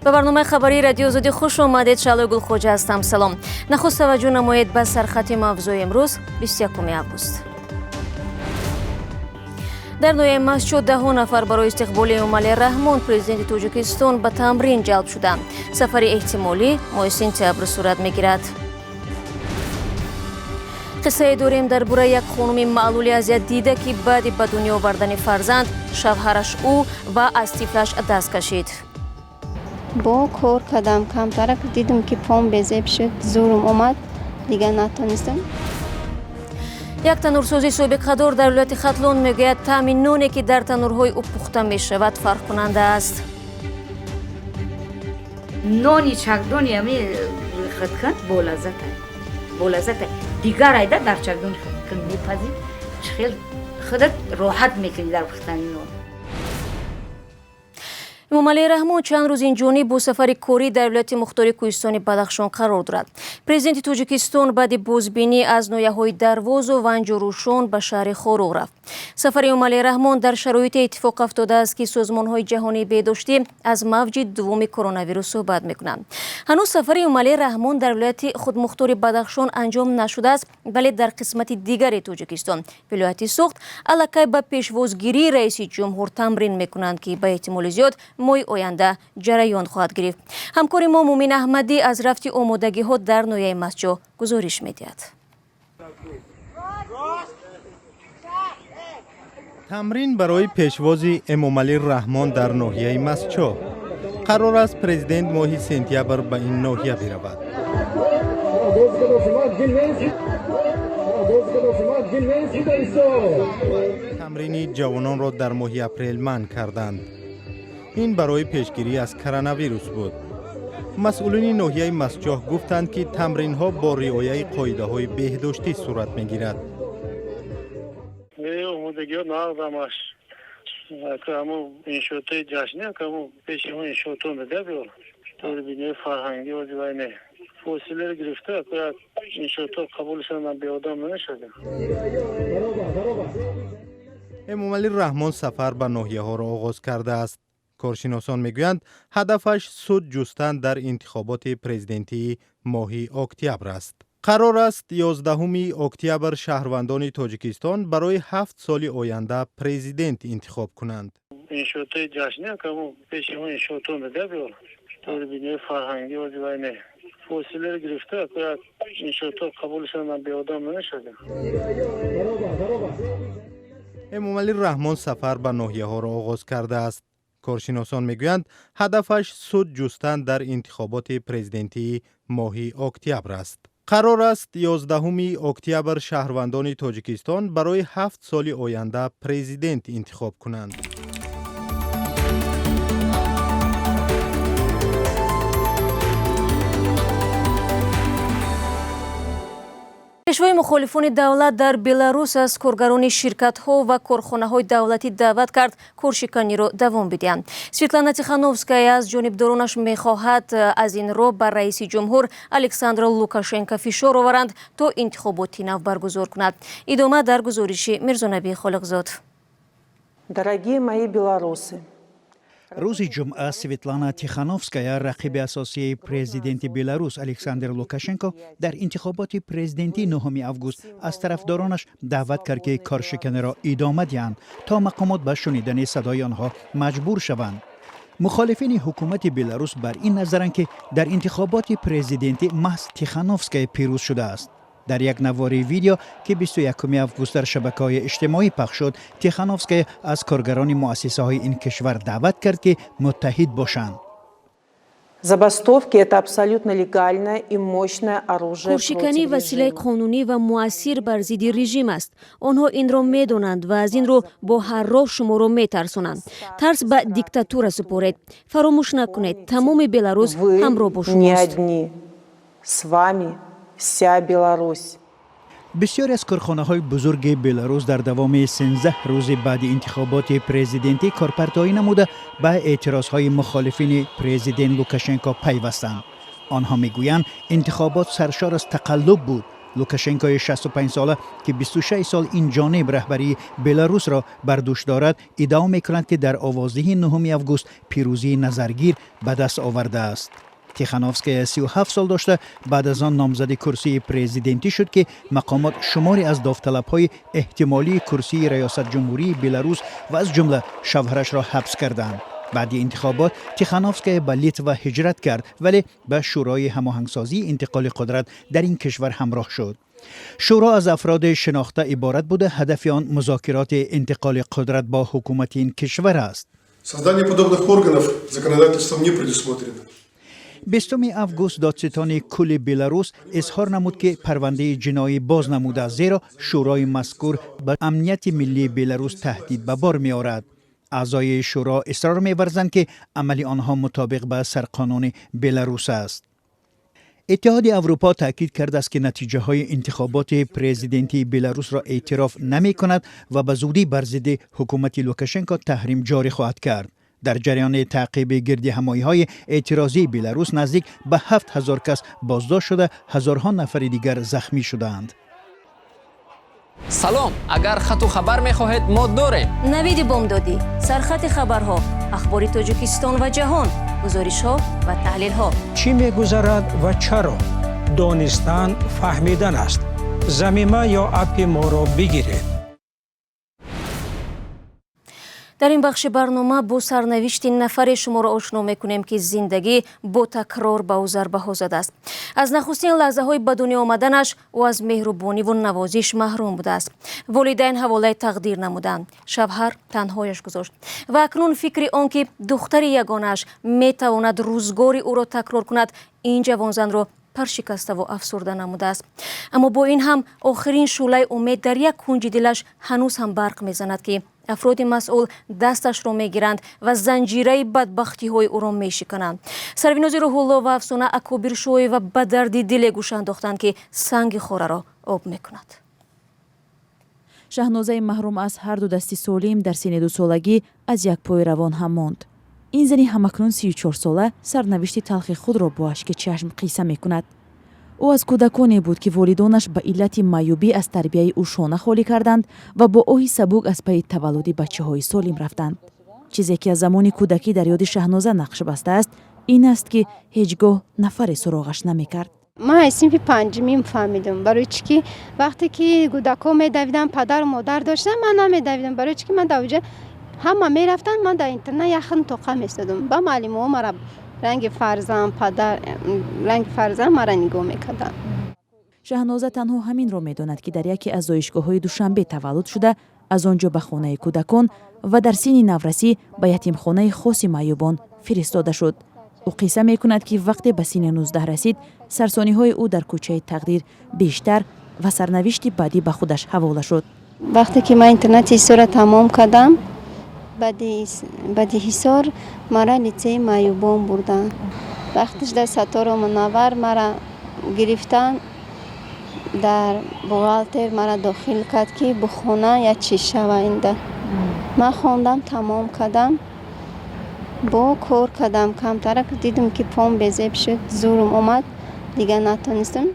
به برنامه خبری رادیو آزادی خوش آمدید. شعله گلخوجه هستم. سلام. نخست توجه نمایید به سرخط موضوع امروز 21 آگوست. در نوی مسجد 10 نفر برای استقبال امامعلی رحمان پرزیدنت تاجیکستان به تمرین جلب شده. سفر احتمالی ماه سپتامبر صورت میگیرد. قصه داریم درباره یک خانم معلول اذیت دیده که بعد به دنیا آوردن فرزند شوهرش او و از طفلش دست کشید. با کار کردم کمتر دیدم که پام بزیب شد، زورم اومد دیگه نتونستم. یک تنورسازی سابقه‌دار در ولایت ختلون میگوید طعم نانی که در تنورهای او پخته میشود فرق کننده است. نانی چکدانی همی خدکن با لذت دیگر ایده در چکدان کن میپذید خیلی خودت راحت میکنی در پختن نان. امامعلی رحمان چند روز این جانب با سفر کاری در ولایت مختار کوهستان بدخشان قرار دارد. پرزیدنت تاجیکستان بعد بازبینی از ناحیه‌های درواز و ونجاروشان به شهر خاروغ رفت. سفر امامعلی رحمان در شرایط اتفاق افتاده است که سازمان‌های جهانی بهداشتی از موج دوم کرونا ویروس صحبت می‌کنند. هنوز سفر امامعلی رحمان در ولایت خود مختار بدخشان انجام نشده است، ولی در قسمت دیگر تاجیکستان ولایت سوخت الکی به پیشوازگیری رئیس جمهور تمرین می‌کنند که به احتمال زیاد ماه آینده جریان خواهد گرفت. همکار ما مومن احمدی از رفت آمادگی‌ها در ناحیه مسجد گزارش می‌دهد. تمرین برای پیشوازی امامعلی رحمان در ناحیه مسجد. قرار است پرزیدنت ماه سپتامبر به این ناحیه برود. تمرین جوانان را در ماه اپریل منع کردند. این برای پیشگیری از کرونا ویروس بود. مسئولین ناحیه مسجد گفتند که تمرین ها با رعایت قاعده های بهداشتی صورت میگیرد. آمادگی ها نقدمش که همون انشاطه جشنه که همون پیش همون انشاطه میده بیار طور بینه فرهنگی و دیوانه فاصله رو گرفته که انشاطه قبولشان به آدم نشده. امامعلی رحمان سفر به ناحیه ها را آغاز کرده است. کارشناسان میگویند هدفش سود جستن در انتخابات پرزیدنتی ماه اکتبر است. قرار است 11 اکتبر شهروندان تاجیکستان برای 7 سال آینده پرزیدنت انتخاب کنند. انشاطه جشنه که همون پیش همون انشاطه میده بیار طور بینه فرهنگی و دیوانه فاصله رو گرفته که انشاطه قبولشان به آدم نشده. امامعلی رحمان سفر به ناحیه ها را آغاز کرده است. کارشناسان میگویند هدفش سود جستن در انتخابات پرزیدنتی ماه اکتبر است. قرار است 11 اکتبر شهروندان تاجیکستان برای 7 سال آینده پرزیدنت انتخاب کنند. پیشوای مخالفان دولت در بلاروس از کارگران شرکت‌ها و کارخانه‌های دولتی دعوت کرد کارشکنی را دوام بدهند. سویتلانا تیخانوفسکایا از جانبدارانش می‌خواهد از این رو بر رئیس جمهور الکساندر لوکاشنکو فشار آورند تا انتخابات نو برگزار کند. ادامه در گزارش میرزانبی خالقزاد. Дорогие мои белорусы, روز جمعه سویتلانا تیخانوفسکایا رقیب اساسی پرزیدنت بلاروس الکساندر لوکاشنکو در انتخابات پرزیدنتی 9 آگوست از طرفدارانش دعوت کرد که کارشکنی را ادامه دهند تا مقامات به شنیدن صدای آنها مجبور شوند. مخالفین حکومت بلاروس بر این نظرند که در انتخابات پرزیدنتی محض تیخانوفسکایا پیروز شده است. در یک نواری ویدیو که 21 آگوست در شبکه‌های اجتماعی پخش شد، تیخانوفسکایا از کارگران مؤسسه‌های این کشور دعوت کرد که متحد باشند. Забастовки – это абсолютно легальное и мощное оружие. کارشکنی وسیله قانونی و مؤثر بر ضد رژیم است. آنها این را می‌دانند و از این رو با هر راه شما را می‌ترسانند. ترس به دیکتاتور سپارید. فراموش نکنید تمام بلاروس همراه با شماست. بسیاری از کارخانه‌های بزرگ بلاروس در دوام 13 روز بعد انتخابات پرزیدنتی کارپرتایی نموده به اعتراضهای مخالفین پرزیدنت لوکاشنکو پیوستند. آنها میگویند انتخابات سرشار از تقلب بود لوکاشنکوی 65 ساله که 26 سال این جانب رهبری بلاروس را بر دوش دارد ادعا می‌کند که در آوازدهی 9 آگوست پیروزی نظرگیر به دست آورده است. تیخانوفسکایا 37 سال داشته بعد از آن نامزد کرسی پرزیدنتی شد که مقامات شماری از داوطلب‌های احتمالی کرسی ریاست جمهوری بلاروس و از جمله شوهرش را حبس کردند. بعد انتخابات تیخانوفسکایا به لیتوا هجرت کرد ولی به شورای هماهنگسازی انتقال قدرت در این کشور همراه شد. شورا از افراد شناخته عبارت بوده هدف آن مذاکرات انتقال قدرت با حکومت این کشور است. Создание подобных органов законодательством не предусмотрено. 20 آگوست دادستان کل بلاروس اظهار نمود که پرونده جنایی باز نموده زیرا شورای مذکور به امنیت ملی بلاروس تهدید به بار می آورد. اعضای شورا اصرار می‌ورزند که عمل آنها مطابق با سرقانون بلاروس است. اتحاد اروپا تاکید کرده است که نتیجه های انتخابات پرزیدنتی بلاروس را اعتراف نمی کند و به زودی بر ضد حکومت لوکاشنکو تحریم جاری خواهد کرد. در جریان تعقیب گرد همایی های اعتراضی بلاروس نزدیک به 7000 کس بازداشت شده، هزارها نفر دیگر زخمی شدند. سلام، اگر خط و خبر می‌خواهید ما داریم. نوید بامدادی، سرخط خبرها، اخبار تاجیکستان و جهان، گزارش‌ها و تحلیل‌ها. چی می‌گذرد و چرا؟ دانستن فهمیدن است. ضمیمه یا اپ ما را بگیرید. در این بخش برنامه با سرنوشت نفر شما را آشنا میکنیم که زندگی با تکرار به او ضربه زده است. از نخستین لحظه های به دنیا آمدنش او از مهربانی و نوازش محروم بوده است. والدین حواله تقدیر نمودند. شوهر تنهایش گذاشت و اکنون فکر آن که دختر یگانش میتواند روزگاری او را تکرار کند این جوانزن را پرشکسته و افسرده نموده است. اما با این هم آخرین شعله امید در یک کنج دلش هنوز هم برق میزند که افراد مسئول دستش را میگیرند و زنجیره بدبختی های او را میشکنند. سرویناز روح الله و افسانه اکابر شوی و به درد دل گوش انداختند که سنگ خوره را آب میکند. شهنازه محروم از هر دو دستی سالم در سن 2 سالگی از یک پای روان هم ماند. این زنی همکنون 34 ساله سرنوشت تلخ خود را با اشک چشم قیصه میکند. او از کودکانی بود که والدانش به علت معیوبی از تربیت او شانه خالی کردند و با اوهی سبک از پی تولد بچه‌های سالم رفتند. چیزی که از زمان کودکی در یاد شهنازه نقش بسته است این است که هیچگاه نفر سراغش نمیکرد. من صنف پنجمیم فهمیدم برای چی که وقتی که کودکا میدویدن پدر و مادر داشتن من نمیدویدم برای چی که من دوجه همه میرفتن من در اینترنت یخن توقع میستادم با معلم‌ها مرا رنگ فرزند پدر رنگ فرزند مرا نگاه میکردن. شهنازه تنها همین را میداند که در یکی از زایشگاه‌های دوشنبه تولد شده از آنجا به خانه کودکان و در سن نورسی به یتیمخانه خاص معیوبان فرستاده شد. او قصه میکند که وقتی به سن 19 رسید سرسانی‌های او در کوچه تقدیر بیشتر و سرنوشت بعدی به خودش حواله شد. وقتی که من اینترنت حصار تمام کردم بعد حصار مرا لیسه معیوبان بردن. وقتش در ستاره منور مرا گرفتن در بوغالتر مرا داخل کرد که بخونه یا چی شوینده. من خوندم تمام کردم با کار کردم کمتر دیدم که پام بزیب شد زورم اومد دیگه نتونستم.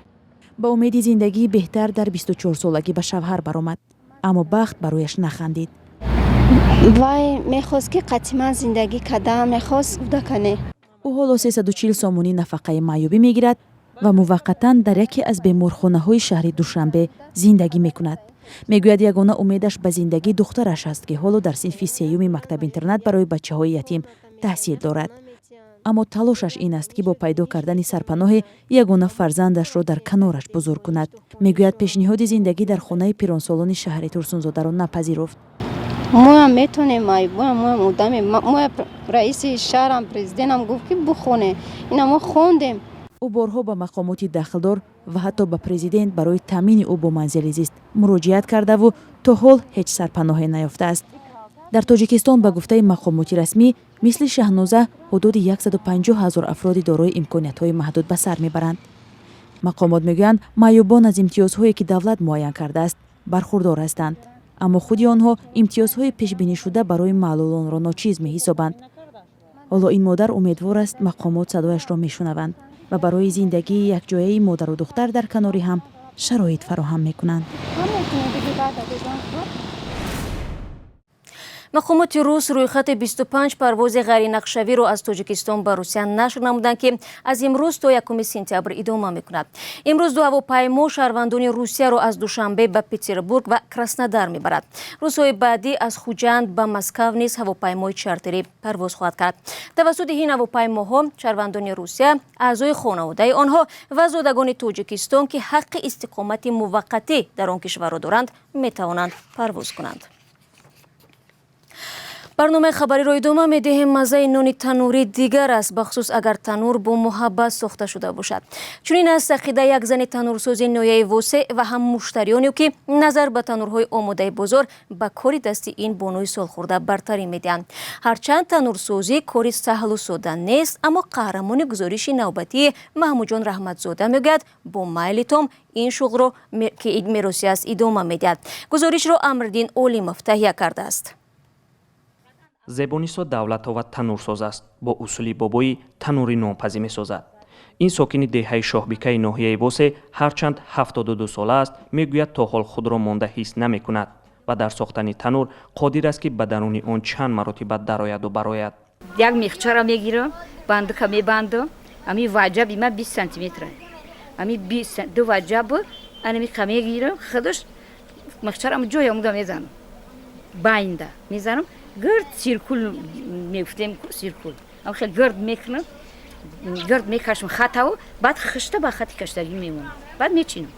با امید زندگی بهتر در 24 سالگی به شوهر برآمد اما بخت برایش نخندید. وای میخواست که قطعا زندگی کردم میخواست بوده کنه. او حالا 340 سامانی نفقه معیوبی میگیرد و موقتا در یکی از بیمارخانه‌های شهر دوشنبه زندگی میکند. میگوید یگانه امیدش به زندگی دخترش است که حالا در صنف 3 مکتب اینترنت برای بچه‌های یتیم تحصیل دارد. اما تلاشش این است که با پیدا کردن سرپناه یگانه فرزندش را در کنارش بزرگ کند. میگوید پیشنهاد زندگی در خانه پیرانسالان شهر ترسونزاده را نپذیرفت. ما هم میتونیم ما آدم ما رئیس شهرم پرزیدنتم گفت که بخونه اینا ما خوندیم. او بارها با مقامات داخلدار و حتی به پرزیدنت برای تامین او با منزل زیست مراجعت کرده و تا حال هیچ سرپناهی نیافته است. در تاجیکستان به گفته مقامات رسمی مثل شهنازه حدود 150,000 افراد دارای امکانیت‌های محدود به سر میبرند. مقامات میگویند معیوبان از امتیازهایی که دولت معین کرده است برخوردار هستند، اما خودی آنها امتیازهای پیش بینی شده برای معلولان را ناچیز می‌حسابند. حالا این مادر امیدوار است مقامات صدایش را میشنوند و برای زندگی یک جایه مادر و دختر در کناری هم шароит фароҳам мекунанд. мақомоти рус рӯйхати 25 парвози ғайринақшавиро аз тоҷикистон ба русия нашр намуданд ки аз имрӯз то 1 сентябр идома мекунад. имрӯз ду ҳавопаймо шаҳрвандони русияро аз душанбе ба петербург ва краснодар мебарад. рӯзҳои баъдӣ аз хуҷанд ба москав низ ҳавопаймои чартерӣ парвоз хоҳад кард. тавассути ин ҳавопаймоҳо шаҳрвандони русия, аъзои хонаводаи онҳо ва зодагони тоҷикистон ки ҳаққи истиқомати муваққатӣ дар он кишварро доранд метавонанд парвоз кунанд. барномаи хабариро идома медиҳем. маззаи нони танӯрӣ дигар аст, бахусус агар танӯр бо муҳаббат сохта шуда бошад. чунин аст ақидаи як зани танӯрсози ноҳияи Восе ва ҳам муштариёне ки назар ба танӯрҳои омодаи бозор ба кори дасти ин бонуи солхӯрда бартарӣ медиҳанд. ҳарчанд танӯрсозӣ кори саҳлу сода нест, аммо қаҳрамони гузориши навбатии Маҳмудҷон Раҳматзода мегӯяд бо майли том ин шуғлро ки мероси аст идома медиҳад. гузоришро Амриддин Олимов таҳия кардааст. зебонисо давлатова танӯрсоз аст. бо усули бобои танӯри нонпазӣ месозад. ин сокини деҳаи Шоҳбикаи ноҳияи Восе ҳарчанд 72 сола аст, мегӯяд то ҳол худро монда ҳис намекунад ва дар сохтани танӯр қодир аст ки ба даруни он чанд маротиба дарояду барояд. як мехчара мегирам, бандука мебандам, ами ваҷаби ма 20 сантиметр. ами 22 ваҷаб анами ка мегирам, худаш мехчарам ҷоя муда мезанам. байнда мезанам. гирд сиркул мефтем сиркул. ам хел гирд мекунам. гирд мекашам хатао, баъд хишта ба хати каштагӣ мемонам. баъд мечинам.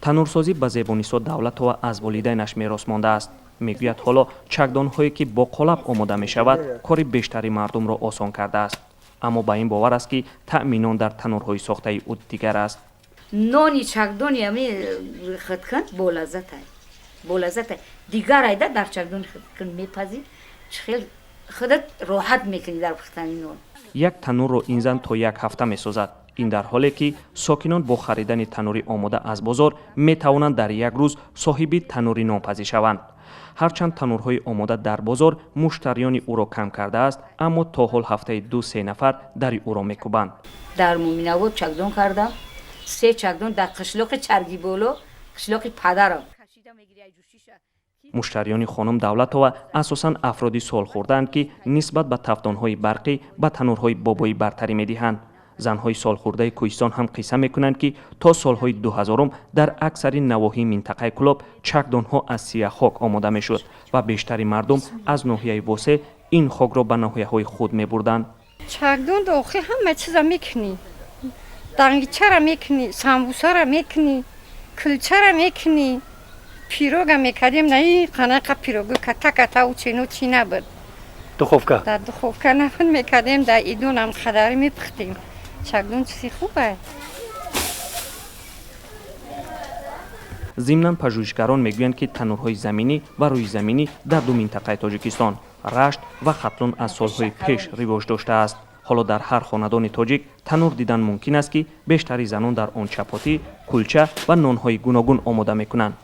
танӯрсозӣ ба Зебонисо Давлатова аз волидайнаш мерос мондааст. мегӯяд ҳоло чакдонҳое ки бо қолаб омода мешавад, кори бештари мардумро осон кардааст. аммо ба ин бовар аст ки таъминон дар танӯрҳои сохтаи ӯ дигар аст. нони чакдони ами хиткан болаззатай. болаззатай. дигар айда дар чакдон хиткан мепазӣ, хел худат роҳат мекунӣ дар пухтани нон. як танӯрро ин зан то як ҳафта месозад. ин дар ҳоле ки сокинон бо харидани танӯри омода аз бозор метавонанд дар як рӯз соҳиби танӯри нонпазӣ шаванд. ҳарчанд танӯрҳои омода дар бозор муштариёни ӯро кам кардааст, аммо то ҳол ҳафтаи 2-3 нафар дари ӯро мекӯбанд. дар Муминобод чакдон кардам, 3 чакдон дар қишлоқи Чаргиболо, қишлоқи падарам. муштариёни хонум Давлатова асосан афроди солхӯрдаанд ки нисбат ба тафдонҳои барқӣ ба танӯрҳои бобоӣ бартарӣ медиҳанд. занҳои солхӯрдаи Кӯҳистон ҳам қисса мекунанд ки то солҳои 2000 дар аксари навоҳии минтақаи Кӯлоб чакдонҳо аз сия хок омода мешуд ва бештари мардум аз ноҳияи Восе ин хокро ба ноҳияҳои худ мебурданд. чакдон дохи ҳама чиза мекунӣ. дангичара мекунӣ, самбусара мекунӣ, кулчара мекунӣ, пирога мекардем, на ин қанақа пирога ката учено чӣ набуд. духовка. дар духовка набуд мекардем, дар идонам хадари мепухтем. чакдон чизи хуб аст. зимнан пажӯҳишгарон мегӯянд ки танӯрҳои заминӣ ва рӯизаминӣ дар ду минтақаи Тоҷикистон, Рашт ва Хатлон аз солҳои пеш ривоҷ доштааст. ҳоло дар ҳар хонадони тоҷик танӯр дидан мумкин аст ки бештари занон дар он чапотӣ, кулча ва нонҳои гуногун омода мекунанд.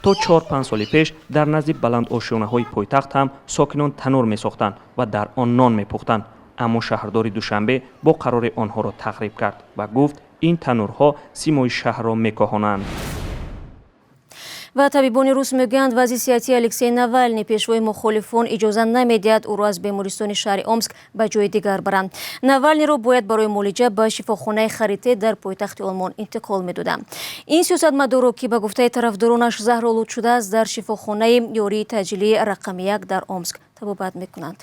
то 4-5 соли пеш дар назди баландошонаҳои пойтахт ҳам сокинон танӯр месохтанд ва дар он нон мепухтанд. аммо шаҳрдори Душанбе бо қарори онҳоро тахриб кард ва гуфт ин танӯрҳо симои шаҳрро мекоҳонанд. ва табибони рус мегӯянд вазъи сиҳати Алексей Навалний пешвои мухолифон иҷоза намедиҳад ӯро аз бемористони шаҳри Омск ба ҷои дигар баранд. Навалнийро бояд барои муолиҷа ба шифохонаи Харите дар пойтахти Олмон интиқол медоданд. ин сиёсатмадорро ки ба гуфтаи тарафдоронаш заҳролуд шудааст, дар шифохонаи ёрии таъҷилии рақами 1 дар Омск табобат мекунанд.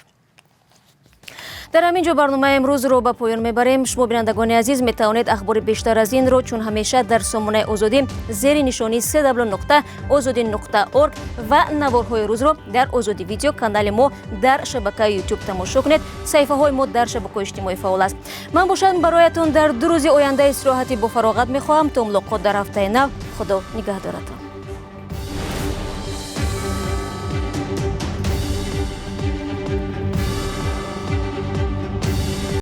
дар ҳамин ҷо барномаи имрӯзро ба поён мебарем. шумо бинандагони азиз метавонед ахбори бештар аз инро чун ҳамеша дар сомонаи озодӣ зери нишони www.ozodi.org ва наворҳои рӯзро дар Озоди видео канали мо дар шабакаи YouTube тамошо кунед. саҳифаҳои мо дар шабакаҳои иҷтимоӣ фаъол аст. ман бошад бароятон дар 2 рӯзи оянда истироҳати бо фароғат мехоҳам. то мулоқот дар ҳафтаи нав. худо нигаҳдоратон.